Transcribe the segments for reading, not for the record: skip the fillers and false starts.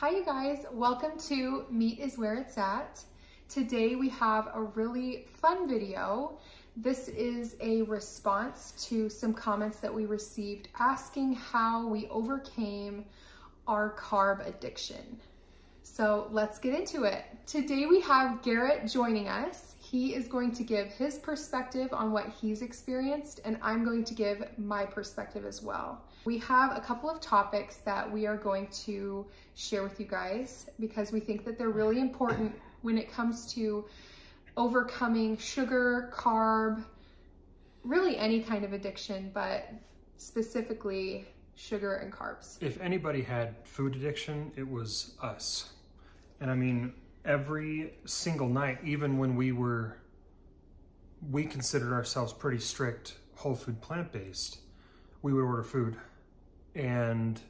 Hi you guys, welcome to Meat is Where It's At. Today we have a really fun video. This is a response to some comments that we received asking how we overcame our carb addiction. So let's get into it. Today we have Garrett joining us. He is going to give his perspective on what he's experienced, and I'm going to give my perspective as well. We have a couple of topics that we are going to share with you guys because we think that they're really important when it comes to overcoming sugar, carb, really any kind of addiction, but specifically sugar and carbs. If anybody had food addiction, it was us. And I mean, every single night, even when we considered ourselves pretty strict whole food plant-based, we would order food. And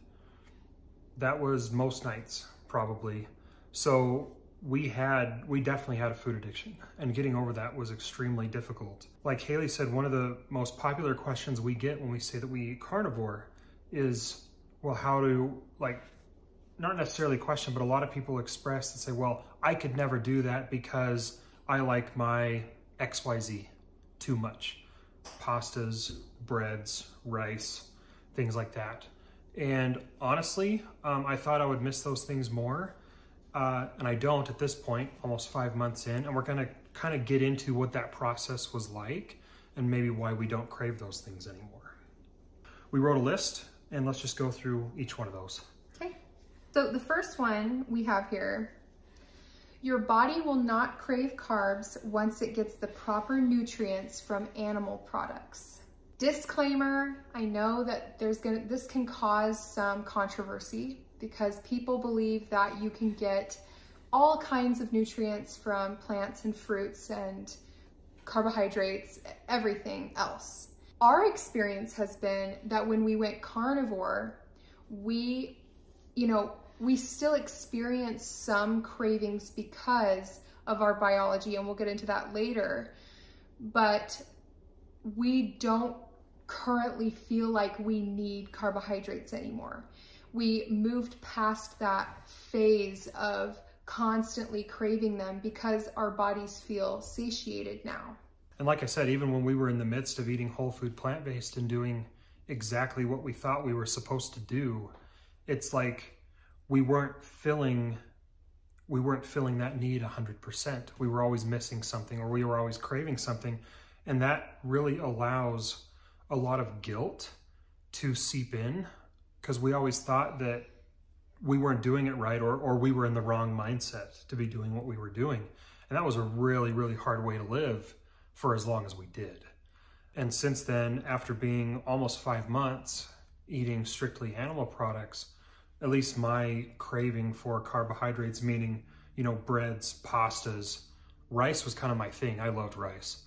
that was most nights probably. So we definitely had a food addiction, and getting over that was extremely difficult. Like Hayley said, one of the most popular questions we get when we say that we eat carnivore is, well, how to, like, not necessarily a question, but a lot of people express and say, well, I could never do that because I like my XYZ too much. Pastas, breads, rice, things like that. And honestly, I thought I would miss those things more. And I don't at this point, almost 5 months in, and we're gonna kind of get into what that process was like and maybe why we don't crave those things anymore. We wrote a list, and let's just go through each one of those. Okay, so the first one we have here, your body will not crave carbs once it gets the proper nutrients from animal products. Disclaimer, I know that this can cause some controversy because people believe that you can get all kinds of nutrients from plants and fruits and carbohydrates, everything else. Our experience has been that when we went carnivore, we still experience some cravings because of our biology, and we'll get into that later, but we don't currently feel like we need carbohydrates anymore. We moved past that phase of constantly craving them because our bodies feel satiated now. And like I said, even when we were in the midst of eating whole food plant-based and doing exactly what we thought we were supposed to do, it's like we weren't filling that need 100%. We were always missing something, or we were always craving something. And that really allows a lot of guilt to seep in, because we always thought that we weren't doing it right, or we were in the wrong mindset to be doing what we were doing. And that was a really, really hard way to live for as long as we did. And since then, after being almost 5 months eating strictly animal products, at least my craving for carbohydrates, meaning, breads, pastas, rice was kind of my thing. I loved rice.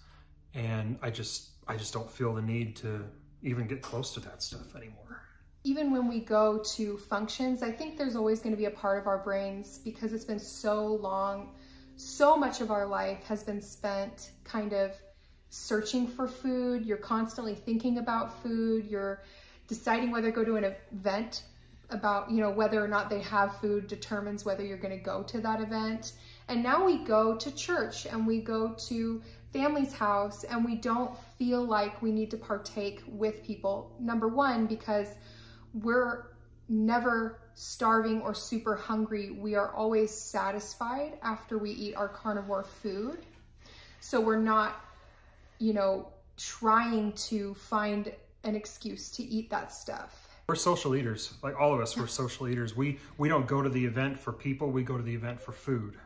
And I just don't feel the need to even get close to that stuff anymore. Even when we go to functions, I think there's always going to be a part of our brains, because it's been so long, so much of our life has been spent kind of searching for food. You're constantly thinking about food. You're deciding whether to go to an event about, whether or not they have food determines whether you're going to go to that event. And now we go to church and we go to family's house and we don't feel like we need to partake with people. Number one, because we're never starving or super hungry. We are always satisfied after we eat our carnivore food. So we're not, trying to find an excuse to eat that stuff. We're social eaters. Like all of us, we're social eaters. We don't go to the event for people, we go to the event for food,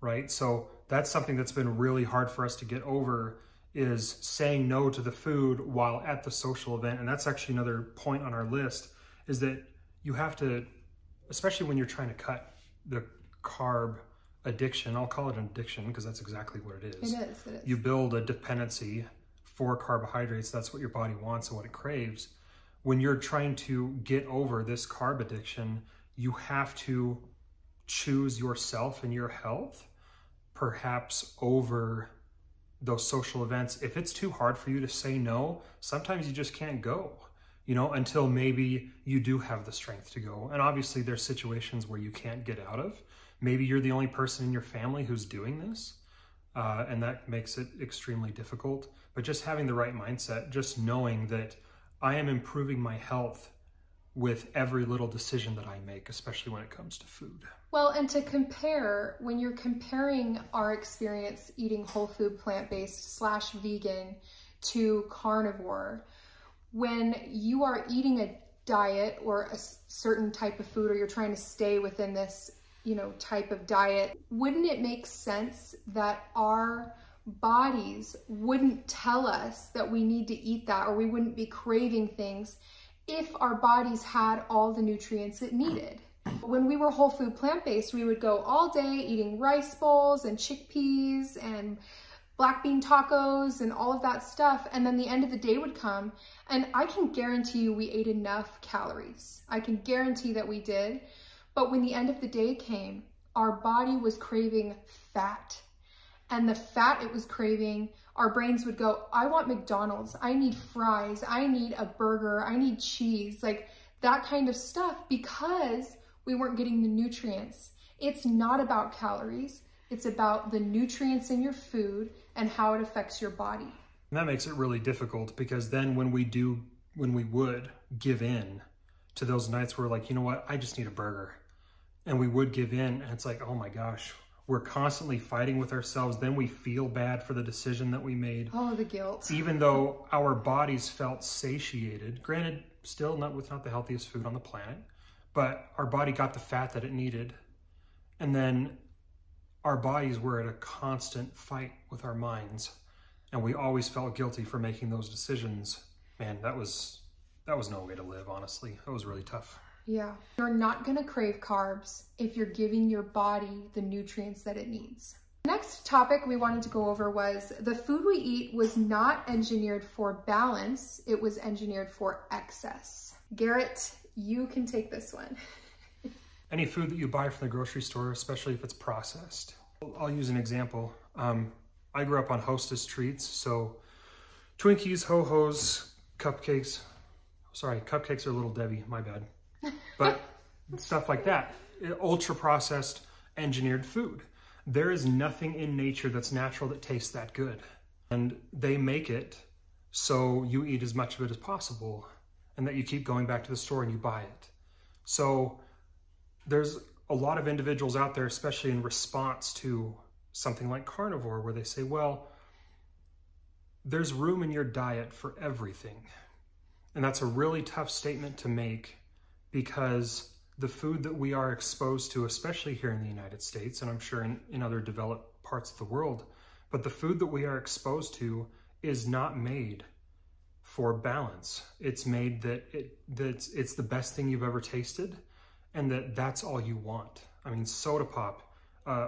right? So that's something that's been really hard for us to get over, is saying no to the food while at the social event. And that's actually another point on our list, is that you have to, especially when you're trying to cut the carb addiction, I'll call it an addiction because that's exactly what it is. It is. You build a dependency for carbohydrates. That's what your body wants and what it craves. When you're trying to get over this carb addiction, you have to choose yourself and your health, perhaps over those social events. If it's too hard for you to say no, sometimes you just can't go. you know, until maybe you do have the strength to go. And obviously there's situations where you can't get out of. Maybe you're the only person in your family who's doing this, and that makes it extremely difficult. But just having the right mindset, just knowing that I am improving my health with every little decision that I make, especially when it comes to food. Well, and to compare, when you're comparing our experience eating whole food, plant-based / vegan to carnivore, when you are eating a diet or a certain type of food, or you're trying to stay within this, you know, type of diet, wouldn't it make sense that our bodies wouldn't tell us that we need to eat that, or we wouldn't be craving things if our bodies had all the nutrients it needed? When we were whole food plant-based, we would go all day eating rice bowls and chickpeas and black bean tacos and all of that stuff. And then the end of the day would come, and I can guarantee you we ate enough calories. I can guarantee that we did. But when the end of the day came, our body was craving fat. And the fat it was craving, our brains would go, I want McDonald's, I need fries, I need a burger, I need cheese, like that kind of stuff, because we weren't getting the nutrients. It's not about calories. It's about the nutrients in your food and how it affects your body. And that makes it really difficult, because then when we would give in to those nights where we're like, you know what, I just need a burger. And we would give in, and it's like, oh my gosh, we're constantly fighting with ourselves. Then we feel bad for the decision that we made. Oh, the guilt. Even though our bodies felt satiated, granted, still not the healthiest food on the planet, but our body got the fat that it needed. And then our bodies were at a constant fight with our minds, and we always felt guilty for making those decisions. Man, that was no way to live, honestly. That was really tough. Yeah. You're not going to crave carbs if you're giving your body the nutrients that it needs. Next topic we wanted to go over was the food we eat was not engineered for balance. It was engineered for excess. Garrett, you can take this one. Any food that you buy from the grocery store, especially if it's processed. I'll use an example. I grew up on Hostess treats, so Twinkies, Ho-Hos, cupcakes. Sorry, cupcakes are Little Debbie, my bad. But stuff like that, ultra processed, engineered food. There is nothing in nature that's natural that tastes that good. And they make it so you eat as much of it as possible, and that you keep going back to the store and you buy it. So there's a lot of individuals out there, especially in response to something like carnivore, where they say, well, there's room in your diet for everything. And that's a really tough statement to make, because the food that we are exposed to, especially here in the United States, and I'm sure in other developed parts of the world, but the food that we are exposed to is not made for balance. It's made that it's the best thing you've ever tasted, and that's all you want. I mean, soda pop,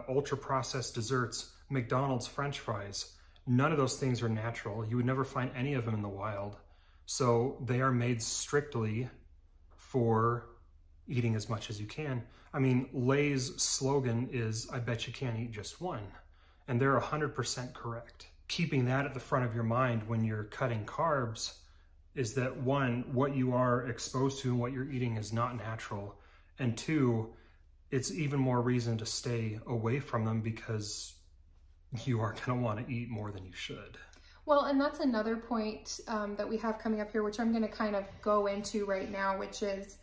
ultra processed desserts, McDonald's French fries, none of those things are natural. You would never find any of them in the wild. So they are made strictly for eating as much as you can. I mean, Lay's slogan is, I bet you can't eat just one. And they're 100% correct. Keeping that at the front of your mind when you're cutting carbs is that, one, what you are exposed to and what you're eating is not natural. And two, it's even more reason to stay away from them, because you are going to want to eat more than you should. Well, and that's another point that we have coming up here, which I'm going to kind of go into right now, which is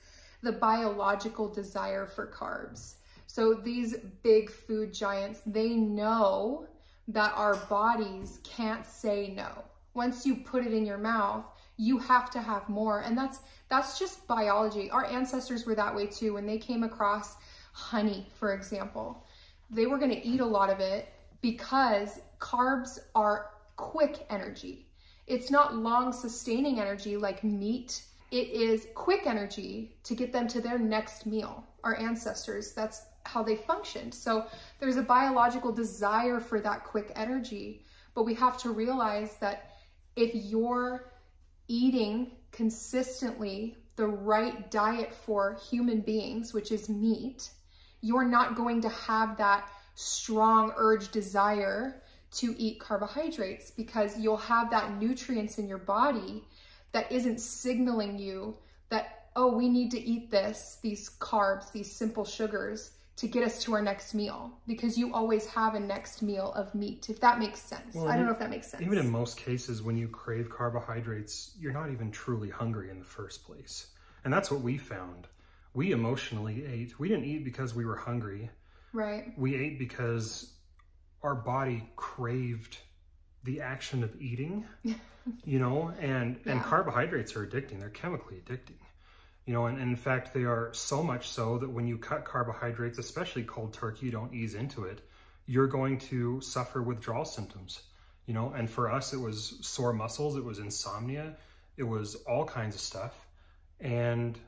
the biological desire for carbs. So these big food giants, they know that our bodies can't say no. Once you put it in your mouth, you have to have more. And that's just biology. Our ancestors were that way too. When they came across honey, for example, they were going to eat a lot of it, because carbs are quick energy. It's not long sustaining energy like meat. It is quick energy to get them to their next meal. Our ancestors, that's how they functioned. So there's a biological desire for that quick energy, but we have to realize that if you're eating consistently the right diet for human beings, which is meat, you're not going to have that strong urge desire to eat carbohydrates, because you'll have that nutrients in your body that isn't signaling you that, oh, we need to eat these carbs, these simple sugars to get us to our next meal, because you always have a next meal of meat, if that makes sense. Well, I don't know if that makes sense. Even in most cases, when you crave carbohydrates, you're not even truly hungry in the first place. And that's what we found. We emotionally ate. We didn't eat because we were hungry. Right. We ate because our body craved the action of eating, you know, and carbohydrates are addicting. They're chemically addicting. You know, and in fact, they are so much so that when you cut carbohydrates, especially cold turkey, you don't ease into it, you're going to suffer withdrawal symptoms, you know, and for us, it was sore muscles, it was insomnia, it was all kinds of stuff. And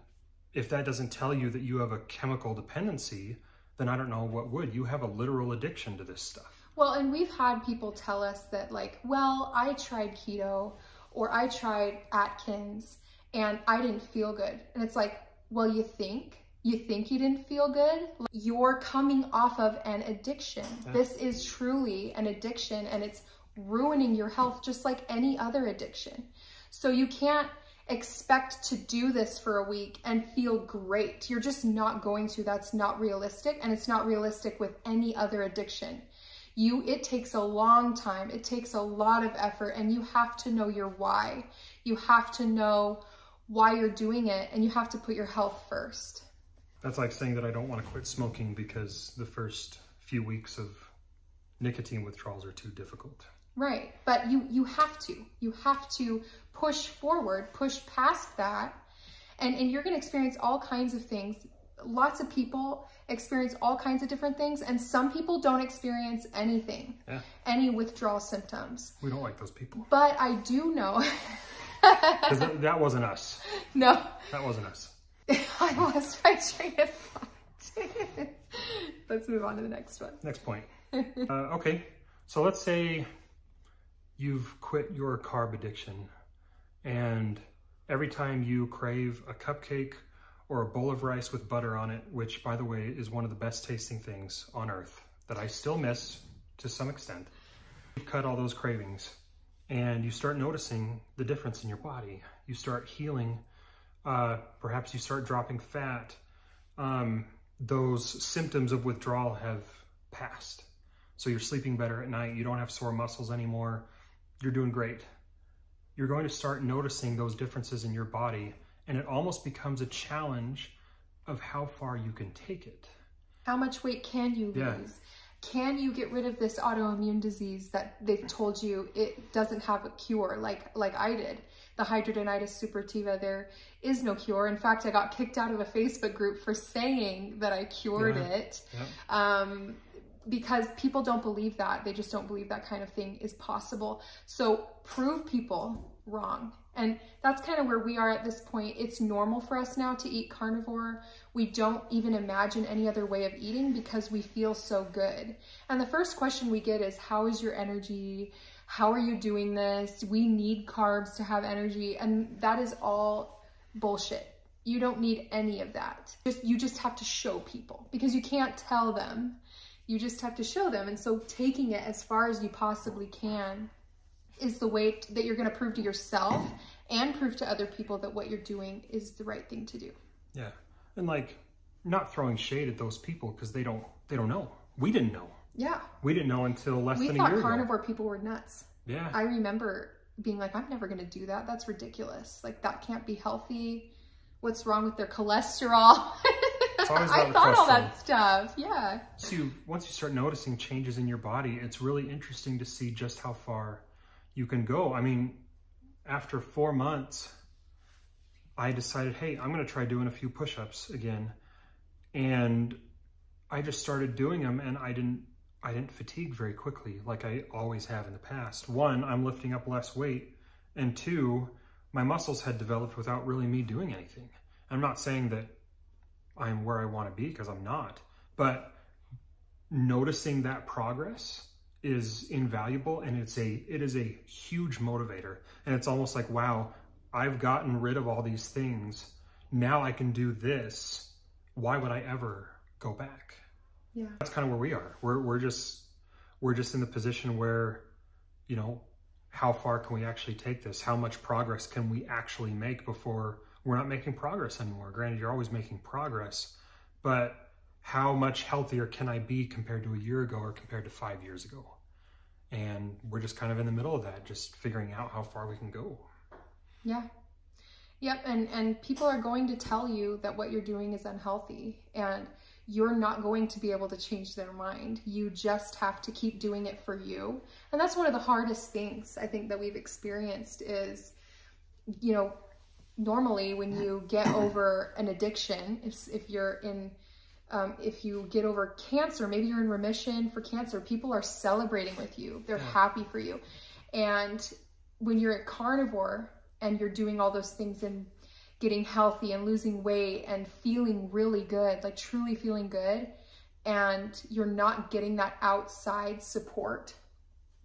if that doesn't tell you that you have a chemical dependency, then I don't know what would. You have a literal addiction to this stuff. Well, and we've had people tell us that like, well, I tried keto or I tried Atkins and I didn't feel good. And it's like, well, you think you didn't feel good? You're coming off of an addiction. Yeah. This is truly an addiction, and it's ruining your health just like any other addiction. So you can't expect to do this for a week and feel great. You're just not going to. That's not realistic, and it's not realistic with any other addiction. It takes a long time. It takes a lot of effort, and you have to know your why. You have to know why you're doing it, and you have to put your health first. That's like saying that I don't want to quit smoking because the first few weeks of nicotine withdrawals are too difficult. Right, but you have to push forward, push past that, and you're going to experience all kinds of things. Lots of people experience all kinds of different things, and some people don't experience anything, any withdrawal symptoms. We don't like those people. But I do know... Because that wasn't us. No. That wasn't us. I lost my train of thought. Let's move on to the next one. Next point. Okay, so let's say you've quit your carb addiction, and every time you crave a cupcake or a bowl of rice with butter on it, which, by the way, is one of the best tasting things on earth that I still miss to some extent, you've cut all those cravings. And you start noticing the difference in your body. You start healing. Perhaps you start dropping fat. Those symptoms of withdrawal have passed. So you're sleeping better at night. You don't have sore muscles anymore. You're doing great. You're going to start noticing those differences in your body, and it almost becomes a challenge of how far you can take it. How much weight can you lose? Yeah. Can you get rid of this autoimmune disease that they've told you it doesn't have a cure, like I did? The hidradenitis suppurativa, there is no cure. In fact, I got kicked out of a Facebook group for saying that I cured it. Because people don't believe that. They just don't believe that kind of thing is possible. So prove people wrong. And that's kind of where we are at this point. It's normal for us now to eat carnivore. We don't even imagine any other way of eating because we feel so good. And the first question we get is, how is your energy? How are you doing this? We need carbs to have energy. And that is all bullshit. You don't need any of that. You just have to show people, because you can't tell them. You just have to show them. And so taking it as far as you possibly can is the way that you're going to prove to yourself and prove to other people that what you're doing is the right thing to do. Yeah. And like, not throwing shade at those people, because they don't know. We didn't know. Yeah. We didn't know until less than a year ago. We thought carnivore people were nuts. Yeah. I remember being like, I'm never going to do that. That's ridiculous. Like, that can't be healthy. What's wrong with their cholesterol? I thought all that stuff. Yeah. So once you start noticing changes in your body, it's really interesting to see just how far you can go. I mean, after 4 months, I decided, hey, I'm going to try doing a few push-ups again. And I just started doing them, and I didn't fatigue very quickly like I always have in the past. 1, I'm lifting up less weight, and 2, my muscles had developed without really me doing anything. I'm not saying that I'm where I want to be, because I'm not, but noticing that progress is invaluable, and it is a huge motivator. And it's almost like, wow, I've gotten rid of all these things. Now I can do this. Why would I ever go back? Yeah. That's kind of where we are. We're just in the position where, you know, how far can we actually take this? How much progress can we actually make before we're not making progress anymore? Granted, you're always making progress, but how much healthier can I be compared to a year ago or compared to 5 years ago? And we're just kind of in the middle of that, just figuring out how far we can go. Yeah. Yep. And people are going to tell you that what you're doing is unhealthy, and you're not going to be able to change their mind. You just have to keep doing it for you. And that's one of the hardest things I think that we've experienced is, you know, normally when you get over an addiction, if you're in, if you get over cancer, maybe you're in remission for cancer, people are celebrating with you. They're happy for you. And when you're at carnivore and you're doing all those things and getting healthy and losing weight and feeling really good, like truly feeling good, and you're not getting that outside support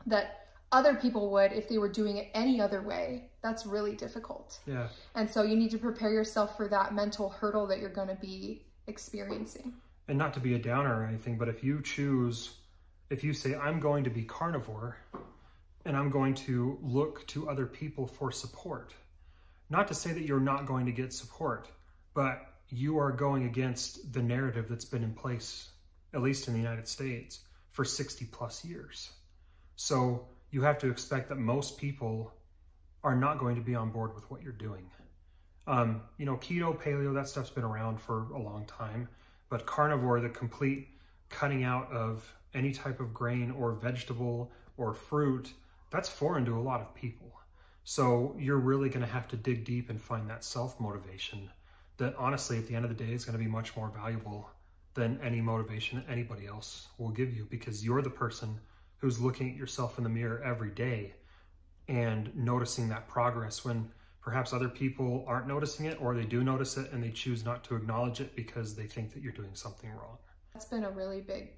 that other people would if they were doing it any other way, that's really difficult. Yeah. And so you need to prepare yourself for that mental hurdle that you're going to be experiencing. And not to be a downer or anything, but if you say, I'm going to be carnivore and I'm going to look to other people for support, not to say that you're not going to get support, but you are going against the narrative that's been in place, at least in the United States, for 60 plus years. So you have to expect that most people are not going to be on board with what you're doing. You know, keto, paleo, that stuff's been around for a long time, but carnivore, the complete cutting out of any type of grain or vegetable or fruit, that's foreign to a lot of people. So you're really going to have to dig deep and find that self-motivation that honestly, at the end of the day, is going to be much more valuable than any motivation that anybody else will give you, because you're the person who's looking at yourself in the mirror every day and noticing that progress when perhaps other people aren't noticing it, or they do notice it and they choose not to acknowledge it because they think that you're doing something wrong. That's been a really big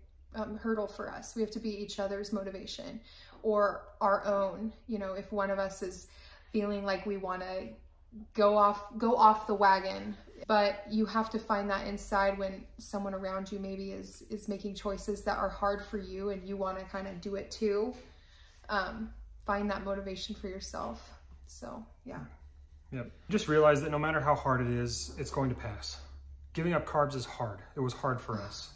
hurdle for us. We have to be each other's motivation or our own. You know, if one of us is feeling like we want to go off the wagon, but you have to find that inside when someone around you maybe is making choices that are hard for you and you want to kind of do it too. Find that motivation for yourself. So, yeah. Yep. Just realize that no matter how hard it is, it's going to pass. Giving up carbs is hard. It was hard for us.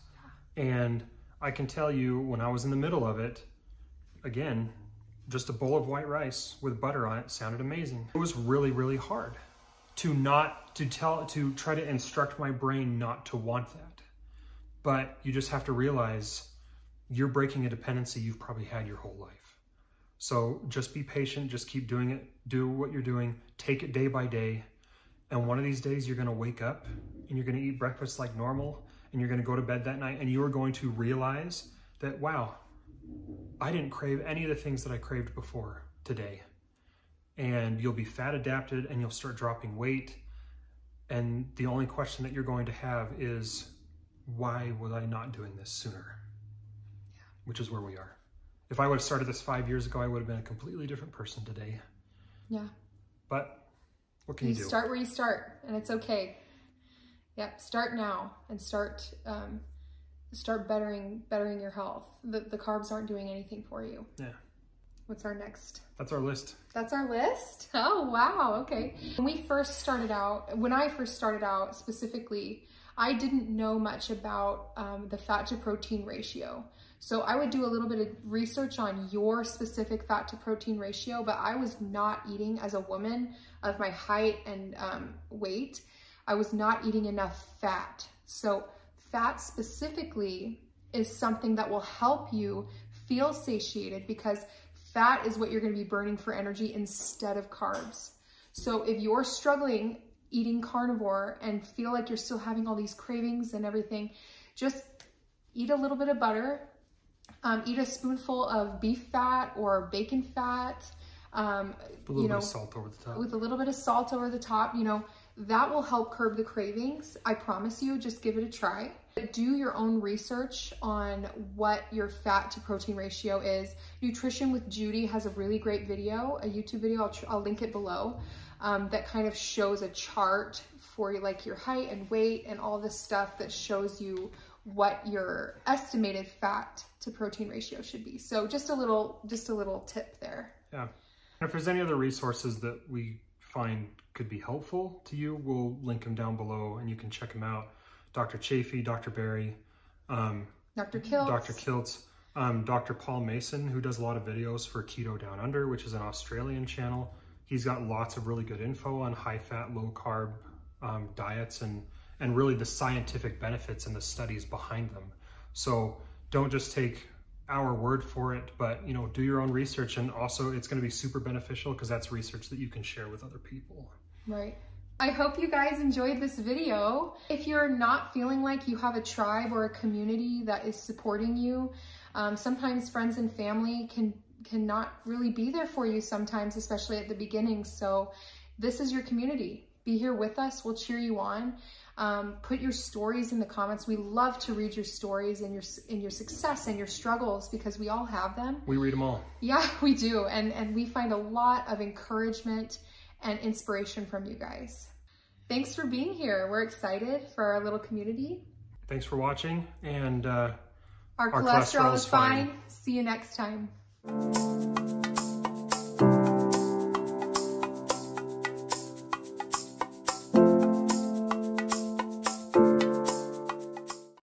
And I can tell you, when I was in the middle of it, again, just a bowl of white rice with butter on it sounded amazing. It was really, really hard to try to instruct my brain not to want that. But you just have to realize you're breaking a dependency you've probably had your whole life. So just be patient, just keep doing it, do what you're doing, take it day by day. And one of these days you're gonna wake up and you're gonna eat breakfast like normal, and you're gonna go to bed that night and you are going to realize that, wow, I didn't crave any of the things that I craved before today. And you'll be fat adapted and you'll start dropping weight. And the only question that you're going to have is, why was I not doing this sooner? Yeah. Which is where we are. If I would have started this 5 years ago, I would have been a completely different person today. Yeah. But what can you do? Start where you start, and it's okay. Yep, start now and start bettering your health. The carbs aren't doing anything for you. Yeah. What's our next? That's our list. That's our list? Oh, wow, okay. When I first started out specifically, I didn't know much about the fat to protein ratio. So I would do a little bit of research on your specific fat to protein ratio, but I was not eating, as a woman of my height and weight, I was not eating enough fat. So fat specifically is something that will help you feel satiated, because fat is what you're going to be burning for energy instead of carbs. So if you're struggling eating carnivore and feel like you're still having all these cravings and everything, just eat a little bit of butter. Eat a spoonful of beef fat or bacon fat. With a little bit of salt over the top. With a little bit of salt over the top, that will help curb the cravings. I promise you, just give it a try. Do your own research on what your fat to protein ratio is. Nutrition with Judy has a really great video, a YouTube video, I'll link it below, that kind of shows a chart for your height and weight and all this stuff that shows you what your estimated fat to protein ratio should be. So just a little tip there. Yeah. And if there's any other resources that we find could be helpful to you, we'll link them down below and you can check them out. Dr. Chafee, Dr. Berry, Dr. Kiltz, Dr. Paul Mason, who does a lot of videos for Keto Down Under, which is an Australian channel. He's got lots of really good info on high-fat, low-carb diets and really the scientific benefits and the studies behind them. So don't just take our word for it, but do your own research, and also it's going to be super beneficial because that's research that you can share with other people. Right. I hope you guys enjoyed this video. If you're not feeling like you have a tribe or a community that is supporting you, sometimes friends and family cannot really be there for you sometimes, especially at the beginning. So this is your community. Be here with us. We'll cheer you on. Put your stories in the comments. We love to read your stories and your success and your struggles, because we all have them. We read them all. Yeah, we do. And we find a lot of encouragement and inspiration from you guys. Thanks for being here. We're excited for our little community. Thanks for watching, and our cholesterol is fine. See you next time.